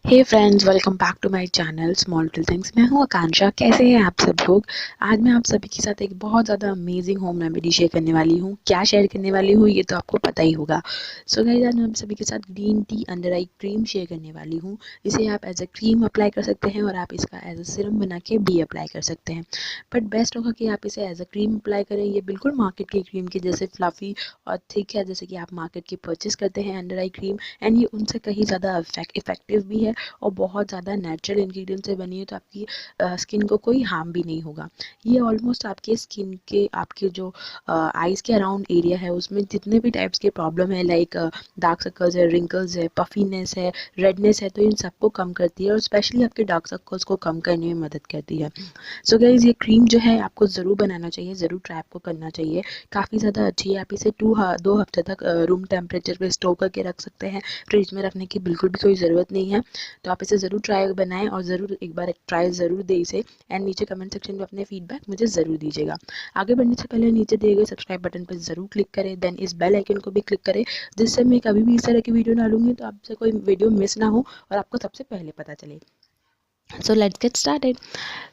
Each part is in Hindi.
Hey friends, welcome back to my channel small little things. मैं हूँ आकांक्षा। कैसे हैं आप सब लोग। आज मैं आप सभी के साथ एक बहुत ज़्यादा अमेजिंग होम रेमेडी शेयर करने वाली हूँ। क्या शेयर करने वाली हूँ ये तो आपको पता ही होगा। सो गाइस, आज मैं आप सभी के साथ green tea under eye cream share करने वाली हूँ। इसे आप एज अ क्रीम अप्लाई कर सकते हैं और आप इसका एज अ सिरम बना के भी अप्लाई कर सकते हैं। बट बेस्ट होगा कि आप इसे एज अ क्रीम अप्लाई करें। ये बिल्कुल मार्केट की क्रीम के जैसे फ्लफ़ी और थिक है, जैसे कि आप मार्केट की परचेस करते हैं अंडर आई क्रीम। एंड ये उनसे कहीं ज़्यादा इफेक्टिव भी है और बहुत ज़्यादा नेचुरल इंग्रेडिएंट से बनी है, तो आपकी स्किन को कोई हार्म भी नहीं होगा। ये ऑलमोस्ट आपके स्किन के आपके जो आइज़ के अराउंड एरिया है उसमें जितने भी टाइप्स के प्रॉब्लम है, लाइक डार्क सर्कल्स है, रिंकल्स है, पफीनेस है, रेडनेस है, तो इन सबको कम करती है और स्पेशली आपके डार्क सर्कल्स को कम करने में मदद करती है। सो गाइस, ये क्रीम जो है आपको ज़रूर बनाना चाहिए, ज़रूर ट्राई आपको करना चाहिए। काफ़ी ज़्यादा अच्छी है। आप इसे 2 हफ्ते तक रूम टेम्परेचर पे स्टोर करके रख सकते हैं। फ्रिज में रखने की बिल्कुल भी कोई ज़रूरत नहीं है। तो आप इसे ज़रूर ट्राई बनाएं और ज़रूर एक बार ट्राई ज़रूर दें इसे। एंड नीचे कमेंट सेक्शन में अपने फीडबैक मुझे ज़रूर दीजिएगा। आगे बढ़ने से पहले नीचे दिए गए सब्सक्राइब बटन पर ज़रूर क्लिक करें, देन इस बेल आइकन को भी क्लिक करें, जिससे मैं कभी भी इस तरह की वीडियो डालूंगी तो आपसे कोई वीडियो मिस ना हो और आपको सबसे पहले पता चले। So let's get started.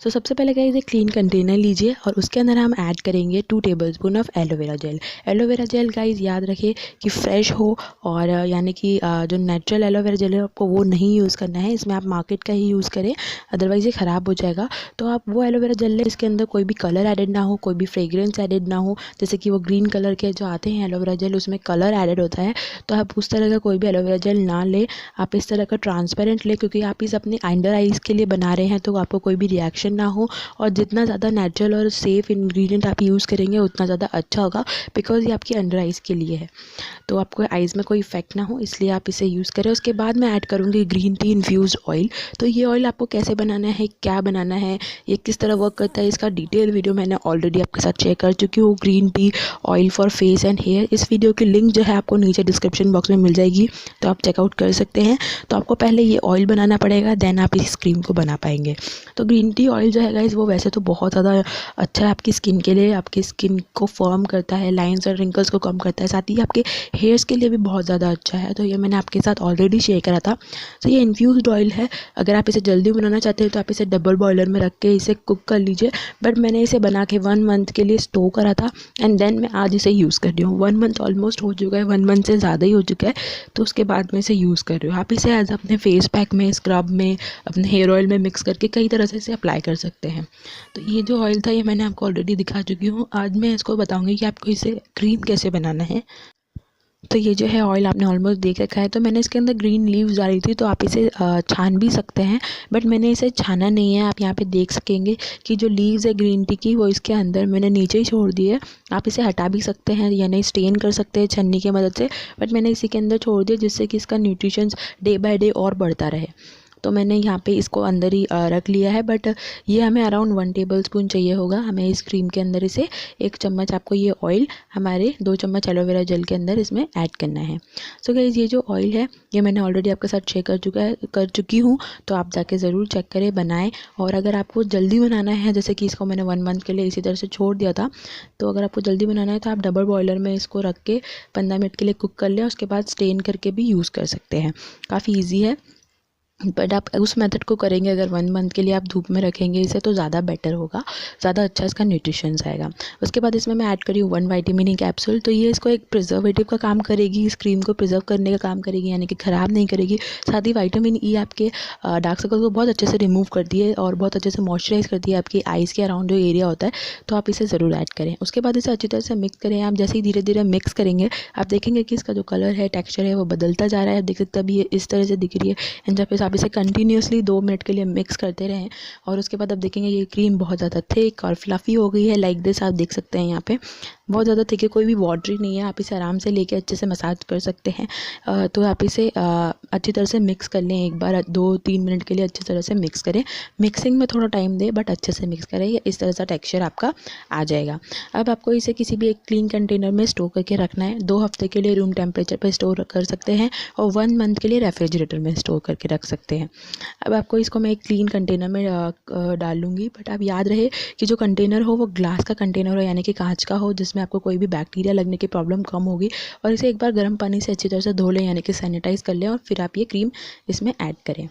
So सबसे पहले गाइस एक क्लीन कंटेनर लीजिए और उसके अंदर हम ऐड करेंगे 2 tablespoon of aloe vera gel. Aloe vera gel guys याद रखिए कि फ्रेश हो और यानी कि जो नेचुरल एलोवेरा जेल है आपको वो नहीं यूज़ करना है। इसमें आप मार्केट का ही यूज़ करें, अदरवाइज़ ये ख़राब हो जाएगा। तो आप वो एलोवेरा जेल लें इसके अंदर कोई भी कलर एडेड ना हो, कोई भी फ्रेग्रेंस एडेड ना हो। जैसे कि वो ग्रीन कलर के जो आते हैं एलोवेरा जेल उसमें कलर एडेड होता है, तो आप उस तरह का कोई भी एलोवेरा जेल ना लें। आप इस तरह का ट्रांसपेरेंट लें, क्योंकि आप इस अपने अंडर आइज़ के लिए बना रहे हैं तो आपको कोई भी रिएक्शन ना हो। और जितना ज़्यादा नेचुरल और सेफ़ इंग्रेडिएंट आप यूज़ करेंगे उतना ज़्यादा अच्छा होगा, बिकॉज़ ये आपकी अंडर आइज़ के लिए है, तो आपको आइज़ में कोई इफेक्ट ना हो, इसलिए आप इसे यूज़ करें। उसके बाद मैं ऐड करूँगी ग्रीन टी इन्फ्यूज़्ड ऑयल। तो ये ऑयल आपको कैसे बनाना है, क्या बनाना है, ये किस तरह वर्क करता है, इसका डिटेल वीडियो मैंने ऑलरेडी आपके साथ शेयर कर चुकी हूँ। Green tea oil for face and hair, इस वीडियो की लिंक जो है आपको नीचे डिस्क्रिप्शन बॉक्स में मिल जाएगी, तो आप चेकआउट कर सकते हैं। तो आपको पहले ये ऑयल बनाना पड़ेगा, देन आप इस क्रीम को बना पाएंगे। तो ग्रीन टी ऑयल जो है गाइस वो वैसे तो बहुत ज़्यादा अच्छा है आपकी स्किन के लिए, आपकी स्किन को फर्म करता है, लाइंस और रिंकल्स को कम करता है, साथ ही आपके हेयर्स के लिए भी बहुत ज़्यादा अच्छा है। तो ये मैंने आपके साथ ऑलरेडी शेयर करा था। तो ये इन्फ्यूज़्ड ऑयल है। अगर आप इसे जल्दी बनाना चाहते हैं तो आप इसे डबल बॉयलर में रख के इसे कुक कर लीजिए। बट मैंने इसे बना के 1 मंथ के लिए स्टोर करा था एंड देन मैं आज इसे यूज़ कर रही हूँ। 1 मंथ ऑलमोस्ट हो चुका है, 1 मंथ से ज़्यादा ही हो चुका है, तो उसके बाद मैं इसे यूज़ कर रही हूँ। आप इसे एज अपने फेस पैक में, स्क्रब में, अपने हेयर ऑयल में मिक्स करके कई तरह से इसे अप्लाई कर सकते हैं। तो ये जो ऑयल था ये मैंने आपको ऑलरेडी दिखा चुकी हूँ। आज मैं इसको बताऊंगी कि आपको इसे क्रीम कैसे बनाना है। तो ये जो है ऑयल आपने ऑलमोस्ट देख रखा है। तो मैंने इसके अंदर ग्रीन लीव्स डाली थी, तो आप इसे छान भी सकते हैं, बट मैंने इसे छाना नहीं है। आप यहाँ पे देख सकेंगे कि जो लीव्स है ग्रीन टी की वो इसके अंदर मैंने नीचे ही छोड़ दी है। आप इसे हटा भी सकते हैं या नहीं स्टेन कर सकते हैं छन्नी की मदद से, बट मैंने इसी के अंदर छोड़ दिया जिससे कि इसका न्यूट्रिशंस डे बाय डे और बढ़ता रहे। तो मैंने यहाँ पे इसको अंदर ही रख लिया है। बट ये हमें अराउंड 1 टेबलस्पून चाहिए होगा हमें इस क्रीम के अंदर। इसे 1 चम्मच आपको ये ऑयल हमारे 2 चम्मच एलोवेरा जेल के अंदर इसमें ऐड करना है। सो गाइस, ये जो ऑयल है ये मैंने ऑलरेडी आपके साथ शेयर कर चुकी हूँ, तो आप जाके ज़रूर चेक करें, बनाएं। और अगर आपको जल्दी बनाना है, जैसे कि इसको मैंने 1 मंथ के लिए इसी तरह से छोड़ दिया था, तो अगर आपको जल्दी बनाना है तो आप डबल बॉयलर में इसको रख के 15 मिनट के लिए कुक कर लें, उसके बाद स्टेन करके भी यूज़ कर सकते हैं। काफ़ी ईजी है, बट आप उस मेथड को करेंगे अगर 1 मंथ के लिए आप धूप में रखेंगे इसे, तो ज़्यादा बेटर होगा, ज़्यादा अच्छा इसका न्यूट्रिशंस आएगा। उसके बाद इसमें मैं ऐड करी हूँ 1 विटामिन ई कैप्सूल। तो ये इसको एक प्रिजर्वेटिव का काम करेगी, इस क्रीम को प्रिजर्व करने का काम करेगी, यानी कि ख़राब नहीं करेगी। साथ ही विटामिन ई आपके डार्क सर्कल को बहुत अच्छे से रिमूव करती है और बहुत अच्छे से मॉइस्चराइज करती है आपकी आइज़ के अराउंड जो एरिया होता है। तो आप इसे ज़रूर ऐड करें। उसके बाद इसे अच्छी तरह से मिक्स करें। आप जैसे ही धीरे धीरे मिक्स करेंगे आप देखेंगे कि इसका जो कलर है, टेक्स्चर है, वो बदलता जा रहा है। देख सकते अभी ये इस तरह से दिख रही है। एंड जब आप इसे कंटिन्यूसली 2 मिनट के लिए मिक्स करते रहें और उसके बाद आप देखेंगे ये क्रीम बहुत ज़्यादा थिक और फ्लफ़ी हो गई है। लाइक दिस आप देख सकते हैं यहाँ पे बहुत ज़्यादा थिक है, कोई भी वाटरी नहीं है। आप इसे आराम से लेके अच्छे से मसाज कर सकते हैं। तो आप इसे अच्छी तरह से मिक्स कर लें, एक बार 2-3 मिनट के लिए अच्छी तरह से मिक्स करें। मिक्सिंग में थोड़ा टाइम दें, बट अच्छे से मिक्स करें, इस तरह से टेक्स्चर आपका आ जाएगा। अब आपको इसे किसी भी एक क्लीन कंटेनर में स्टोर करके रखना है। 2 हफ्ते के लिए रूम टेम्परेचर पर स्टोर कर सकते हैं और 1 मंथ के लिए रेफ्रिजरेटर में स्टोर करके रख सकते हैं। अब आपको इसको मैं एक क्लीन कंटेनर में डाल लूँगी, बट आप याद रहे कि जो कंटेनर हो वो ग्लास का कंटेनर हो, यानी कि कांच का हो, जिसमें आपको कोई भी बैक्टीरिया लगने की प्रॉब्लम कम होगी। और इसे एक बार गर्म पानी से अच्छी तरह से धो लें, यानी कि सैनिटाइज कर लें, और फिर आप ये क्रीम इसमें ऐड करें।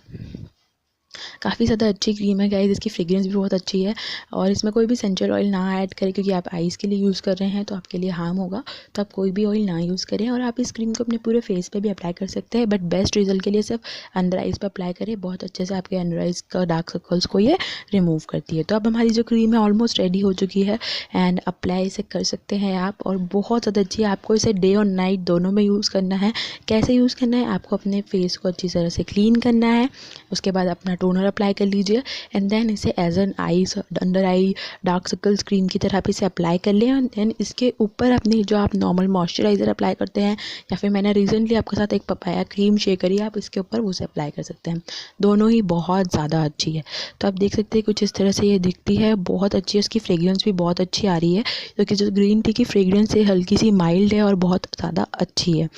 काफ़ी ज़्यादा अच्छी क्रीम है गाइस, इसकी फ्रेग्रेंस भी बहुत अच्छी है। और इसमें कोई भी सेंचुअल ऑयल ना ऐड करें, क्योंकि आप आइज़ के लिए यूज़ कर रहे हैं तो आपके लिए हार्म होगा। तो आप कोई भी ऑयल ना यूज़ करें, और आप इस क्रीम को अपने पूरे फेस पे भी अप्लाई कर सकते हैं, बट बेस्ट रिजल्ट के लिए सिर्फ अंडर आइज़ पर अप्लाई करें। बहुत अच्छे से आपके अंडर आइज़ का डार्क सर्कल्स को ये रिमूव करती है। तो अब हमारी जो क्रीम है ऑलमोस्ट रेडी हो चुकी है, एंड अप्लाई इसे कर सकते हैं आप, और बहुत ज़्यादा अच्छी है। आपको इसे डे और नाइट दोनों में यूज़ करना है। कैसे यूज़ करना है, आपको अपने फेस को अच्छी तरह से क्लीन करना है, उसके बाद अपना टोनर अप्लाई कर लीजिए, एंड देन इसे as an eyes under eye dark circles cream की तरह आप इसे अप्लाई कर लें। एंड देन इसके ऊपर अपनी जो आप नॉर्मल मॉइस्चराइज़र अप्लाई करते हैं, या फिर मैंने रिसेंटली आपके साथ एक पपाया क्रीम शेयर करी, आप इसके ऊपर उसे अप्लाई कर सकते हैं। दोनों ही बहुत ज़्यादा अच्छी है। तो आप देख सकते हैं कुछ इस तरह से ये दिखती है, बहुत अच्छी है। इसकी फ्रेग्रेंस भी बहुत अच्छी आ रही है, क्योंकि जो ग्रीन टी की फ्रेग्रेंस है हल्की सी माइल्ड है और बहुत ज़्यादा अच्छी है।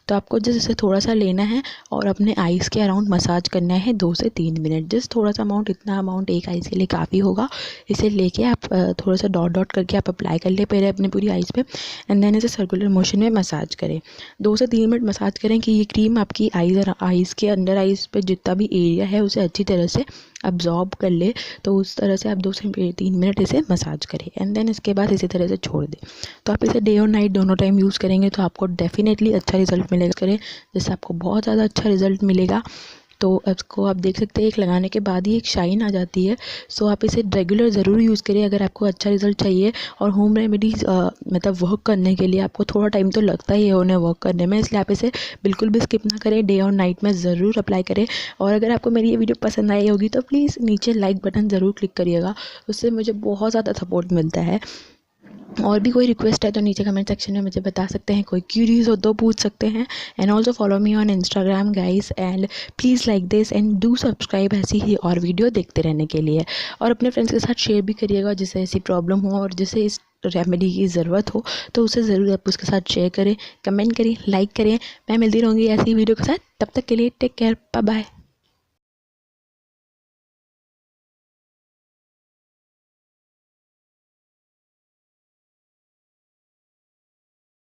तो आपको जैसे थोड़ा सा लेना है और अपने आइज़ के अराउंड मसाज करना है 2 से 3 मिनट। जस्ट थोड़ा सा अमाउंट, इतना अमाउंट एक आइज़ के लिए काफ़ी होगा। इसे लेके आप थोड़ा सा डॉट डॉट करके आप अप्लाई कर ले पहले अपने पूरी आइज़ पे, एंड देन इसे सर्कुलर मोशन में मसाज करें। 2 से 3 मिनट मसाज करें कि ये क्रीम आपकी आइज़ के अंडर आइज़ पे जितना भी एरिया है उसे अच्छी तरह से अब्जॉर्ब कर ले। तो उस तरह से आप 2 से 3 मिनट इसे मसाज करें, एंड देन इसके बाद इसी तरह से छोड़ दें। तो आप इसे डे और नाइट दोनों टाइम यूज़ करेंगे तो आपको डेफिनेटली अच्छा रिजल्ट मिलेगा। करें जिससे आपको बहुत ज़्यादा अच्छा रिजल्ट मिलेगा। तो इसको आप देख सकते हैं, एक लगाने के बाद ही एक शाइन आ जाती है। सो आप इसे रेगुलर ज़रूर यूज़ करिए अगर आपको अच्छा रिजल्ट चाहिए। और होम रेमेडीज़ मतलब वर्क करने के लिए आपको थोड़ा टाइम तो लगता ही है उन्हें वर्क करने में, इसलिए आप इसे बिल्कुल भी स्किप ना करें, डे और नाइट में ज़रूर अप्लाई करें। और अगर आपको मेरी ये वीडियो पसंद आई होगी तो प्लीज़ नीचे लाइक बटन ज़रूर क्लिक करिएगा, उससे मुझे बहुत ज़्यादा सपोर्ट मिलता है। और भी कोई रिक्वेस्ट है तो नीचे कमेंट सेक्शन में मुझे बता सकते हैं, कोई क्यूरीज हो तो पूछ सकते हैं। And also follow me on Instagram guys, and please like this and do subscribe ऐसी ही और वीडियो देखते रहने के लिए। और अपने फ्रेंड्स के साथ शेयर भी करिएगा जिसे ऐसी प्रॉब्लम हो और जिसे इस रेमेडी की ज़रूरत हो, तो उसे ज़रूर आप उसके साथ शेयर करें, कमेंट करें, लाइक करें। मैं मिलती रहूँगी ऐसी वीडियो के साथ, तब तक के लिए टेक केयर, बाय बाय।